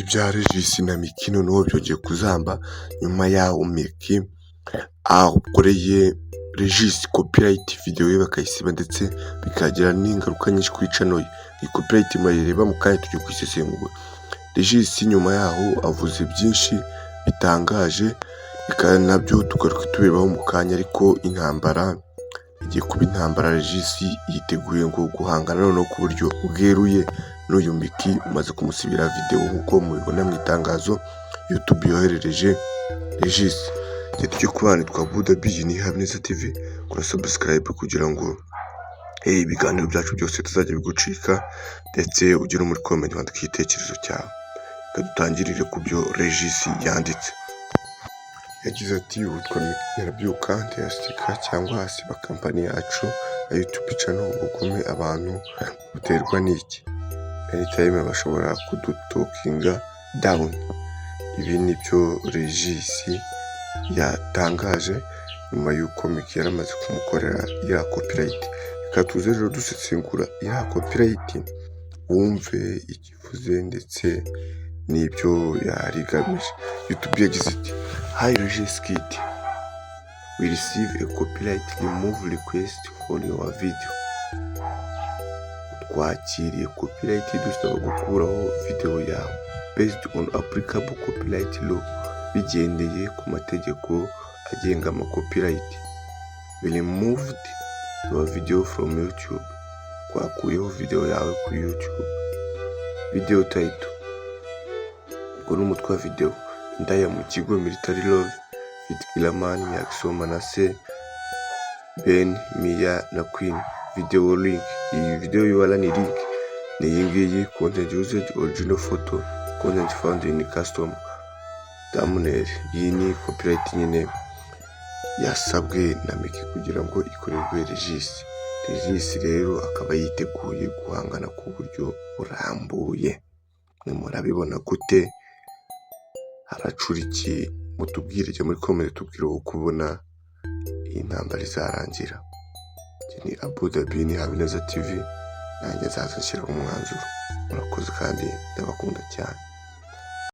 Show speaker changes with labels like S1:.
S1: ibya Regis na Miki noneho byongeye kuzamba nyuma yaho Miki akoreye Regis copyright video ye bakayisiba ndetse bikagira n'ingaruka nyinshi kuri channel ye. Iyi copyright murayireba mu kanya tujye kwisesengura. Regis nyuma yaho avuze byinshi bitangaje bikaba nabyo tugaruka tubibaho mu kanya, ariko intambara igiye kuba intambara. Regis yiteguye ngo guhangana noneho ku buryo bweruye n'uyu Miki umaze kumusibira video nk'uko mubibona mu itangazo YouTube yoherereje Regis. Tujye kubana twa Buda Biji ni Habineza TV, kora subscribe kugira ngo ibiganiro byacu byose tuzajya bigucika, ndetse ugire muri comment wandika igitekerezo cyawe. Dutangirire ku byo Regis yanditse. Yagize ati utwa Nyirabyuka ntiyasika cyangwa hasiba kampani yacu ya YouTube channel ugume abantu buterwa n'iki. Anytime bashobora kudutokinga down. Ibi ni byo Regis yatangaje nyuma y'uko Miki yaramaze kumukorera ya copyright. Reka tuze rero dusesengura ya copyright wumve ikivuze ndetse n'ibyo yarigamije. YouTube yagize iti Hi Regis Kid, we receive a copyright remove request for your video. Twakiriye copyright dusaba gukuraho video yawe based on applicable copyright law, bigendeye ku mategeko agenga ama copyright. We removed your video from YouTube. Twakuyeho video yawe kuri YouTube. Video title ubwo n'umutwe wa video indaya mu kigo Military Love Fit Kilamani Nyakiso Manase Ben Mia na Queen. Video link, iyi video yuwala ni link ni yingiyi. Content usage original photo, content found in custom thumbnail. Iyi ni copyright nyine yasabwe na Miki kugira ngo ikorerwe Regis. Regis rero akaba yiteguye guhangana ku buryo burambuye. Murabibona gute? Haracuriki mutubwire je muri comment tubwire uko ubona iyi ntambara izarangira. Ni Abu Dhabi ni Habineza TV, nanjye nzaza nshyiraho umwanzuro. Murakoze kandi ndabakunda cyane.